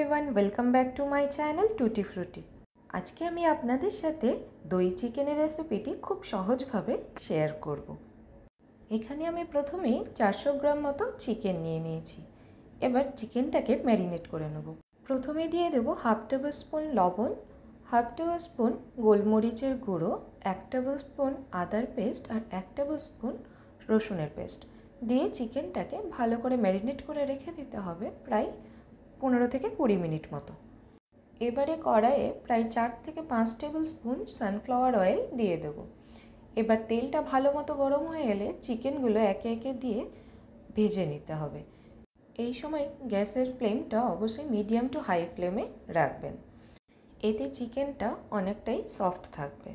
Everyone, welcome back to my channel টুটি ফ্রুটি। আজকে আমি আপনাদের সাথে দই চিকেনের রেসিপিটি খুব সহজভাবে শেয়ার করব। এখানে আমি প্রথমেই 400 গ্রাম মতো চিকেন নিয়ে নিয়েছি। এবার চিকেনটাকে ম্যারিনেট করে নেব। প্রথমে দিয়ে দেবো হাফ টেবিল স্পুন লবণ, হাফ টেবিল স্পুন গোলমরিচের গুঁড়ো, 1 টেবিল স্পুন আদার পেস্ট আর 1 টেবিল স্পুন রসুনের পেস্ট দিয়ে চিকেনটাকে ভালো করে ম্যারিনেট করে রেখে দিতে হবে প্রায় 15 থেকে 20 মিনিট মতো। এবারে কড়াইয়ে প্রায় 4 থেকে 5 টেবিল স্পুন সানফ্লাওয়ার অয়েল দিয়ে দেবো। এবার তেলটা ভালো মতো গরম হয়ে এলে চিকেনগুলো একে একে দিয়ে ভেজে নিতে হবে। এই সময় গ্যাসের ফ্লেমটা অবশ্যই মিডিয়াম টু হাই ফ্লেমে রাখবেন, এতে চিকেনটা অনেকটাই সফট থাকবে।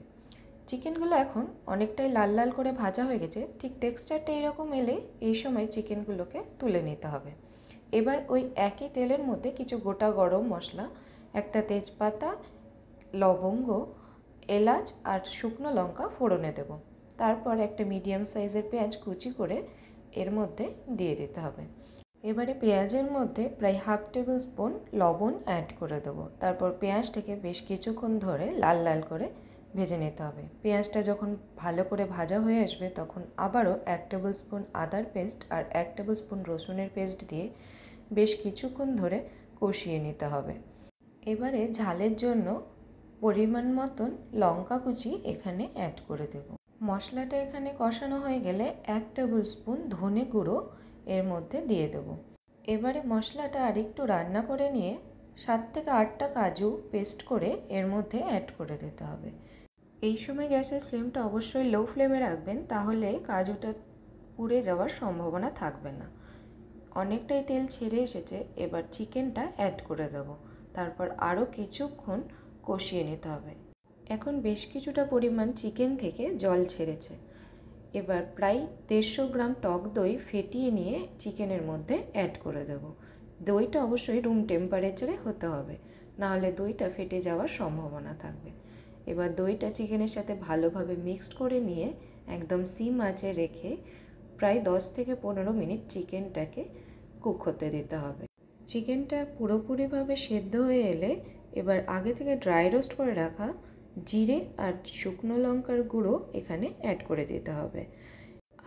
চিকেনগুলো এখন অনেকটাই লাল লাল করে ভাজা হয়ে গেছে, ঠিক টেক্সচারটা এরকম এলে এই সময় চিকেনগুলোকে তুলে নিতে হবে। এবার ওই একই তেলের মধ্যে কিছু গোটা গরম মশলা, একটা তেজপাতা, লবঙ্গ, এলাচ আর শুকনো লঙ্কা ফোড়নে দেব। তারপর একটা মিডিয়াম সাইজের পেঁয়াজ কুচি করে এর মধ্যে দিয়ে দিতে হবে। এবারে পেঁয়াজের মধ্যে প্রায় হাফ টেবিল স্পুন লবণ অ্যাড করে দেবো। তারপর পেঁয়াজটাকে বেশ কিছুক্ষণ ধরে লাল লাল করে ভেজে নিতে হবে। পেঁয়াজটা যখন ভালো করে ভাজা হয়ে আসবে তখন আবারও 1 টেবিল স্পুন আদার পেস্ট আর 1 টেবিল স্পুন রসুনের পেস্ট দিয়ে বেশ কিছুক্ষণ ধরে কষিয়ে নিতে হবে। এবারে ঝালের জন্য পরিমাণ মতন লঙ্কা কুচি এখানে অ্যাড করে দেব। মশলাটা এখানে কষানো হয়ে গেলে 1 টেবিল স্পুন ধনে গুঁড়ো এর মধ্যে দিয়ে দেব। এবারে মশলাটা আরেকটু রান্না করে নিয়ে 7 থেকে 8টা কাজু পেস্ট করে এর মধ্যে অ্যাড করে দিতে হবে। এই সময় গ্যাসের ফ্লেমটা অবশ্যই লো ফ্লেমে রাখবেন, তাহলে কাজুটা পুড়ে যাওয়ার সম্ভাবনা থাকবে না। অনেকটাই তেল ছেড়ে এসেছে, এবার চিকেনটা অ্যাড করে দেবো। তারপর আরও কিছুক্ষণ কষিয়ে নিতে হবে। এখন বেশ কিছুটা পরিমাণ চিকেন থেকে জল ছেড়েছে। এবার প্রায় 150 গ্রাম টক দই ফেটিয়ে নিয়ে চিকেনের মধ্যে অ্যাড করে দেব। দইটা অবশ্যই রুম টেম্পারেচারে হতে হবে, নাহলে দইটা ফেটে যাওয়ার সম্ভাবনা থাকবে। এবার দইটা চিকেনের সাথে ভালোভাবে মিক্সড করে নিয়ে একদম সিম আঁচে রেখে প্রায় 10 থেকে 15 মিনিট চিকেনটাকে কুক হতে দিতে হবে। চিকেনটা পুরোপুরিভাবে সেদ্ধ হয়ে এলে এবার আগে থেকে ড্রাই রোস্ট করে রাখা জিরে আর শুকনো লঙ্কার গুঁড়ো এখানে অ্যাড করে দিতে হবে।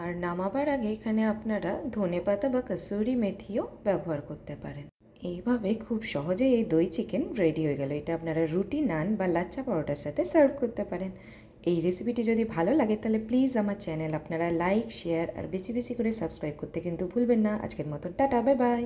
আর নামাবার আগে এখানে আপনারা ধনেপাতা বা কসুরি মেথিও ব্যবহার করতে পারেন। এইভাবে খুব সহজেই এই দই চিকেন রেডি হয়ে গেল। এটা আপনারা রুটি, নান বা লাচ্চা পরোটার সাথে সার্ভ করতে পারেন। এই রেসিপিটি যদি ভালো লাগে তাহলে প্লিজ আমার চ্যানেল আপনারা লাইক, শেয়ার আর বেশি বেশি করে সাবস্ক্রাইব করতে কিন্তু ভুলবেন না। আজকের মতো টাটা, বাই বাই।